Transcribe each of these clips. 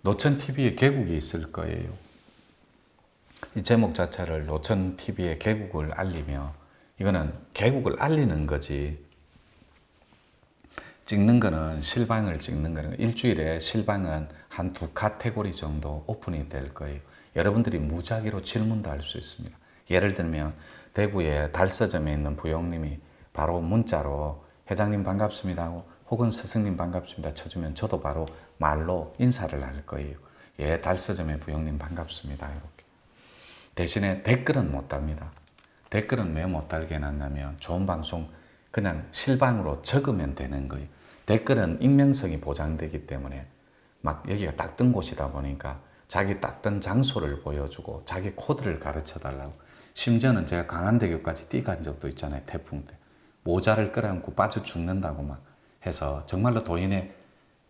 노천TV에 개국이 있을 거예요. 이 제목 자체를 노천TV에 개국을 알리며, 이거는 개국을 알리는 거지. 찍는 거는, 실방을 찍는 거는 일주일에 실방은 한 2카테고리 정도 오픈이 될 거예요. 여러분들이 무작위로 질문도 할 수 있습니다. 예를 들면 대구의 달서점에 있는 부용님이 바로 문자로 회장님 반갑습니다 하고, 혹은 스승님 반갑습니다 쳐주면 저도 바로 말로 인사를 할 거예요. 예, 달서점의 부용님 반갑습니다 이렇게. 대신에 댓글은 못 답니다. 댓글은 왜 못 달게 해놨냐면, 좋은 방송 그냥 실방으로 적으면 되는 거예요. 댓글은 익명성이 보장되기 때문에 막 여기가 딱 뜬 곳이다 보니까 자기 딱 뜬 장소를 보여주고 자기 코드를 가르쳐 달라고. 심지어는 제가 강한대교까지 뛰간 적도 있잖아요. 태풍 때 모자를 끌어안고 빠져 죽는다고 막 해서 정말로 도인의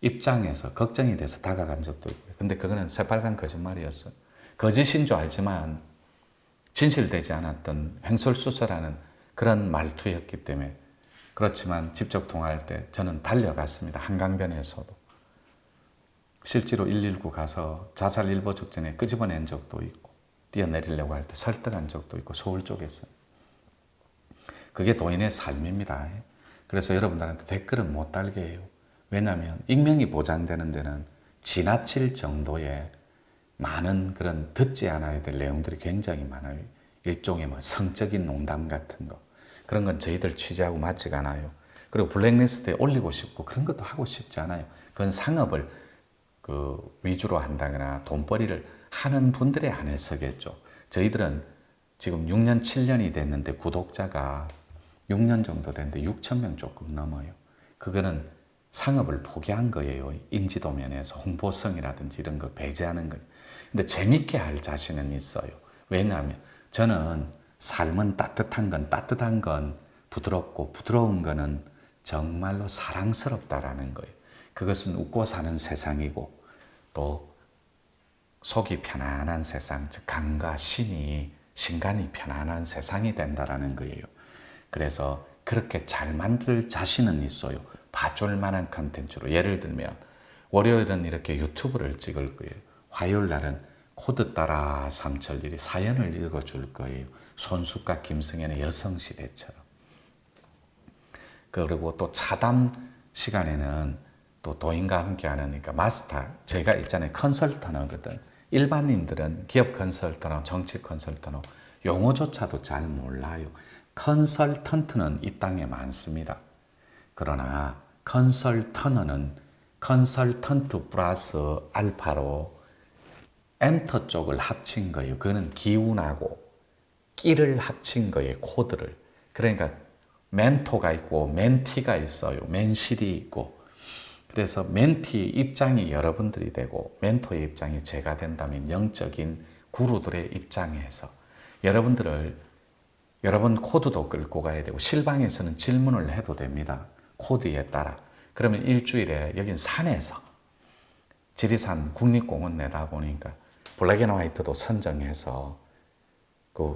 입장에서 걱정이 돼서 다가간 적도 있고요. 근데 그거는 새빨간 거짓말이었어요. 거짓인 줄 알지만 진실되지 않았던 횡설수설하는 그런 말투였기 때문에. 그렇지만 직접 통화할 때 저는 달려갔습니다. 한강변에서도. 실제로 119 가서 자살 일보 직전에 끄집어낸 적도 있고, 뛰어내리려고 할 때 설득한 적도 있고, 서울 쪽에서. 그게 도인의 삶입니다. 그래서 여러분들한테 댓글은 못 달게 해요. 왜냐하면 익명이 보장되는 데는 지나칠 정도의 많은 그런 듣지 않아야 될 내용들이 굉장히 많아요. 일종의 뭐 성적인 농담 같은 거. 그런 건 저희들 취재하고 맞지가 않아요. 그리고 블랙리스트에 올리고 싶고 그런 것도 하고 싶지 않아요. 그건 상업을 위주로 한다거나 돈벌이를 하는 분들의 안에서겠죠. 저희들은 지금 6년, 7년이 됐는데 구독자가 6년 정도 됐는데 6천 명 조금 넘어요. 그거는 상업을 포기한 거예요. 인지도 면에서 홍보성이라든지 이런 걸 배제하는 거예요. 근데 재밌게 할 자신은 있어요. 왜냐하면 저는 삶은 따뜻한 건 부드럽고, 부드러운 거는 정말로 사랑스럽다라는 거예요. 그것은 웃고 사는 세상이고, 또 속이 편안한 세상, 즉 간과 신간이 편안한 세상이 된다라는 거예요. 그래서 그렇게 잘 만들 자신은 있어요. 봐줄 만한 컨텐츠로. 예를 들면 월요일은 이렇게 유튜브를 찍을 거예요. 화요일 날은 코드 따라 삼천일이 사연을 읽어줄 거예요. 손숙과 김승현의 여성시대처럼. 그리고 또 차담 시간에는 또 도인과 함께 하니까 마스터, 제가 있잖아요. 컨설턴이거든. 일반인들은 기업 컨설턴, 정치 컨설턴 용어조차도 잘 몰라요. 컨설턴트는 이 땅에 많습니다. 그러나 컨설턴은 컨설턴트 플러스 알파로 엔터 쪽을 합친 거예요. 그거는 기운하고 끼를 합친 거예요. 코드를. 그러니까 멘토가 있고 멘티가 있어요. 맨실이 있고. 그래서 멘티 입장이 여러분들이 되고 멘토의 입장이 제가 된다면 영적인 구루들의 입장에서 여러분 코드도 끌고 가야 되고, 실방에서는 질문을 해도 됩니다. 코드에 따라. 그러면 일주일에 여긴 산에서 지리산 국립공원 내다 보니까 블랙앤화이트도 선정해서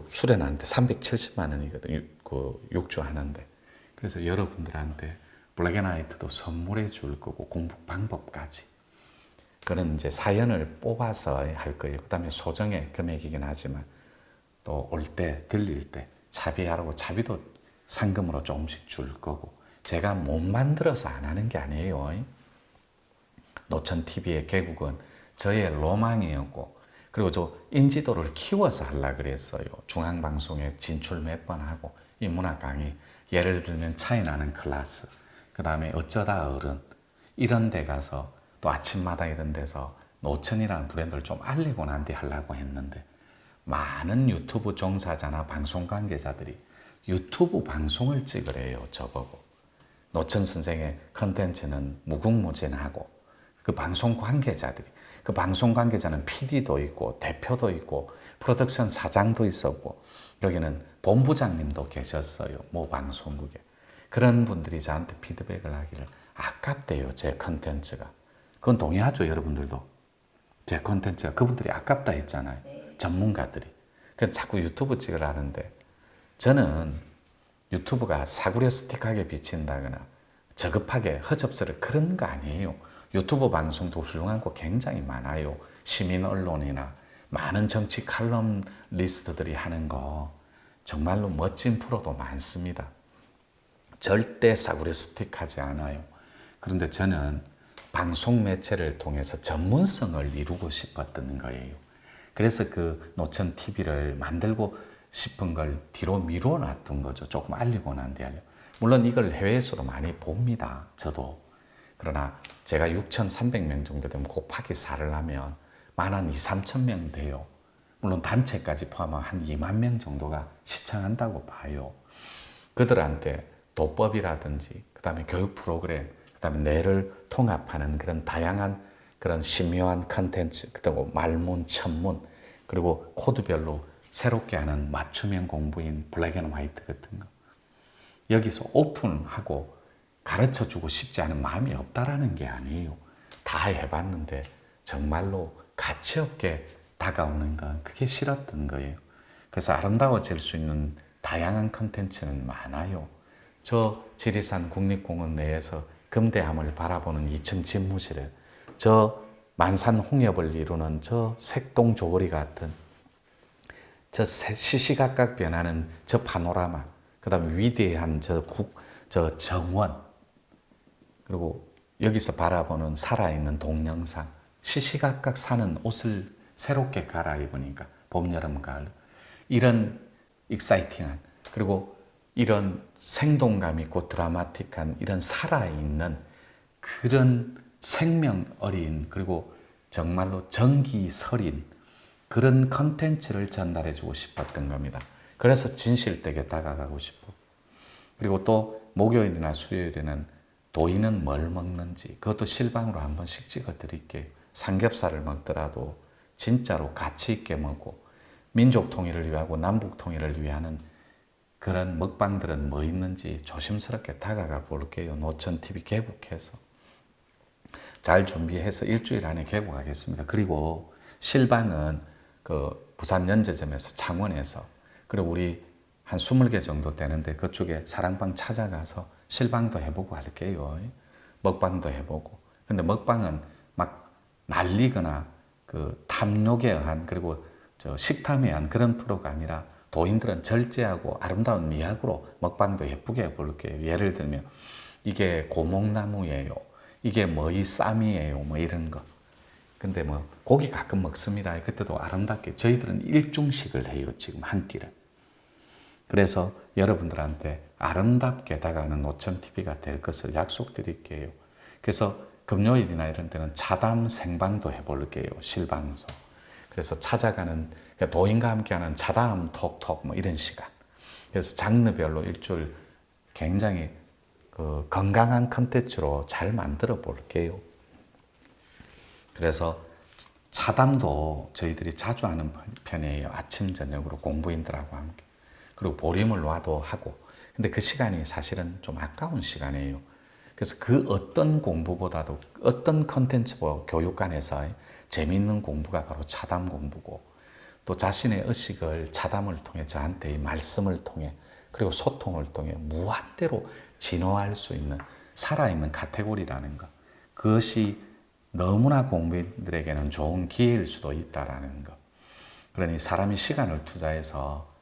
수련하는데 370만 원이거든요. 육주 하는데. 그래서 여러분들한테 블랙앤화이트도 선물해 줄 거고 공부 방법까지. 그런 이제 사연을 뽑아서 할 거예요. 그 다음에 소정의 금액이긴 하지만 또 올 때, 들릴 때 차비하라고 차비도 상금으로 조금씩 줄 거고. 제가 못 만들어서 안 하는 게 아니에요. 노천TV의 개국은 저의 로망이었고, 그리고 저 인지도를 키워서 하려고 그랬어요. 중앙방송에 진출 몇 번 하고, 이 문학 강의, 예를 들면 차이 나는 클래스, 그 다음에 어쩌다 어른, 이런 데 가서 또 아침마다 이런 데서 노천이라는 브랜드를 좀 알리고 난 뒤 하려고 했는데, 많은 유튜브 종사자나 방송 관계자들이 유튜브 방송을 찍으래요. 저보고. 노천 선생의 컨텐츠는 무궁무진하고, 그 방송 관계자들이, 그 방송 관계자는 PD도 있고 대표도 있고 프로덕션 사장도 있었고 여기는 본부장님도 계셨어요. 모 방송국에. 그런 분들이 저한테 피드백을 하기를 아깝대요. 제 컨텐츠가. 그건 동의하죠. 여러분들도. 제 컨텐츠가 그분들이 아깝다 했잖아요. 네. 전문가들이. 그래서 자꾸 유튜브 찍으라는데, 저는 유튜브가 사구려 스틱하게 비친다거나 저급하게 허접스럽게 그런 거 아니에요. 유튜브 방송도 훌륭한 거 굉장히 많아요. 시민 언론이나 많은 정치 칼럼 리스트들이 하는 거 정말로 멋진 프로도 많습니다. 절대 싸구려스틱하지 않아요. 그런데 저는 방송 매체를 통해서 전문성을 이루고 싶었던 거예요. 그래서 그 노천 TV를 만들고 싶은 걸 뒤로 미루어 놨던 거죠. 조금 알리고 난 뒤에. 물론 이걸 해외에서도 많이 봅니다. 저도. 그러나 제가 6,300명 정도 되면 곱하기 4를 하면 한 2, 3천 명 돼요. 물론 단체까지 포함하면 한 2만 명 정도가 시청한다고 봐요. 그들한테 도법이라든지 그다음에 교육 프로그램, 그다음에 뇌를 통합하는 그런 다양한 그런 심묘한 컨텐츠, 그리고 말문, 천문, 그리고 코드별로 새롭게 하는 맞춤형 공부인 블랙 앤 화이트 같은 거. 여기서 오픈하고 가르쳐주고 싶지 않은 마음이 없다라는 게 아니에요. 다 해봤는데 정말로 가치 없게 다가오는 건 그게 싫었던 거예요. 그래서 아름다워질 수 있는 다양한 컨텐츠는 많아요. 저 지리산 국립공원 내에서 금대함을 바라보는 2층 집무실에 저 만산 홍엽을 이루는 저 색동 조거리 같은 저 시시각각 변하는 저 파노라마, 그 다음에 위대한 저 정원, 그리고 여기서 바라보는 살아있는 동영상, 시시각각 사는 옷을 새롭게 갈아입으니까 봄, 여름, 가을 이런 익사이팅한 그리고 이런 생동감 있고 드라마틱한 이런 살아있는 그런 생명 어린 그리고 정말로 정기 서린 그런 컨텐츠를 전달해주고 싶었던 겁니다. 그래서 진실되게 다가가고 싶고 그리고 또 목요일이나 수요일에는 도인은 뭘 먹는지 그것도 실방으로 한 번씩 찍어 드릴게요. 삼겹살을 먹더라도 진짜로 가치 있게 먹고 민족 통일을 위하고 남북 통일을 위하는 그런 먹방들은 뭐 있는지 조심스럽게 다가가 볼게요. 노천TV 개국해서 잘 준비해서 일주일 안에 개국하겠습니다. 그리고 실방은 그 부산 연제점에서 창원에서 그리고 우리 한 20개 정도 되는데 그쪽에 사랑방 찾아가서 실방도 해보고 할게요. 먹방도 해보고. 근데 먹방은 막 날리거나 그 탐욕에 의한 그리고 저 식탐에 의한 그런 프로가 아니라 도인들은 절제하고 아름다운 미학으로 먹방도 예쁘게 해볼게요. 예를 들면 이게 고목나무예요. 이게 뭐이 쌈이에요. 뭐 이런 거. 근데 뭐 고기 가끔 먹습니다. 그때도 아름답게 저희들은 일중식을 해요. 지금 한 끼를. 그래서 여러분들한테 아름답게 다가가는 노천TV가 될 것을 약속드릴게요. 그래서 금요일이나 이런 때는 차담 생방도 해볼게요. 실방송. 그래서 찾아가는 도인과 함께하는 차담 톡톡 뭐 이런 시간. 그래서 장르별로 일주일 굉장히 그 건강한 컨텐츠로 잘 만들어 볼게요. 그래서 차담도 저희들이 자주 하는 편이에요. 아침 저녁으로 공부인들하고 함께. 그리고 보림을 와도 하고. 근데 그 시간이 사실은 좀 아까운 시간이에요. 그래서 그 어떤 공부보다도 어떤 컨텐츠보 교육관에서 재미있는 공부가 바로 차담 공부고 또 자신의 의식을 차담을 통해 저한테 이 말씀을 통해 그리고 소통을 통해 무한대로 진화할 수 있는 살아있는 카테고리라는 것. 그것이 너무나 공부인들에게는 좋은 기회일 수도 있다라는 것. 그러니 사람이 시간을 투자해서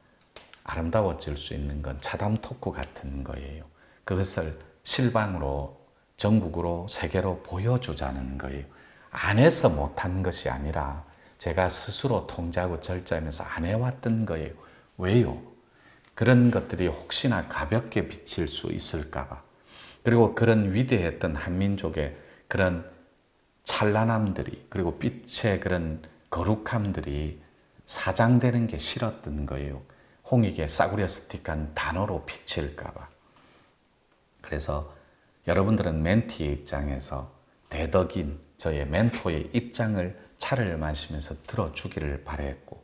아름다워질 수 있는 건 차담 토크 같은 거예요. 그것을 실방으로 전국으로 세계로 보여주자는 거예요. 안 해서 못한 것이 아니라 제가 스스로 통제하고 절제하면서 안 해왔던 거예요. 왜요? 그런 것들이 혹시나 가볍게 비칠 수 있을까 봐. 그리고 그런 위대했던 한민족의 그런 찬란함들이 그리고 빛의 그런 거룩함들이 사장되는 게 싫었던 거예요. 홍익의 싸구려스틱한 단어로 비칠까 봐. 그래서 여러분들은 멘티의 입장에서 대덕인 저의 멘토의 입장을 차를 마시면서 들어주기를 바랬고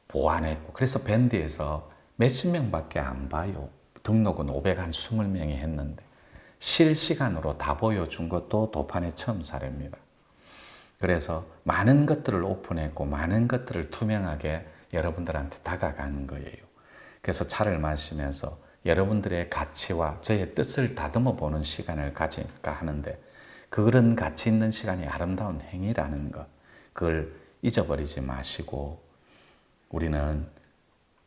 보완했고 그래서 밴드에서 몇십 명밖에 안 봐요. 등록은 520명이 했는데 실시간으로 다 보여준 것도 도판의 처음 사례입니다. 그래서 많은 것들을 오픈했고 많은 것들을 투명하게 여러분들한테 다가가는 거예요. 그래서 차를 마시면서 여러분들의 가치와 저의 뜻을 다듬어 보는 시간을 가질까 하는데 그런 가치 있는 시간이 아름다운 행위라는 것, 그걸 잊어버리지 마시고 우리는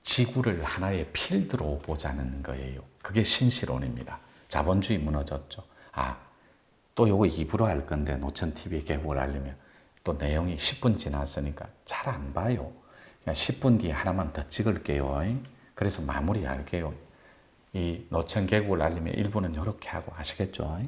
지구를 하나의 필드로 보자는 거예요. 그게 신시론입니다. 자본주의 무너졌죠. 또 요거 2부로 할 건데 노천TV 개국을 하려면 또 내용이 10분 지났으니까 잘 안 봐요. 그냥 10분 뒤에 하나만 더 찍을게요. 그래서 마무리할게요. 이 노천 개국을 알리면 1부는 이렇게 하고 아시겠죠?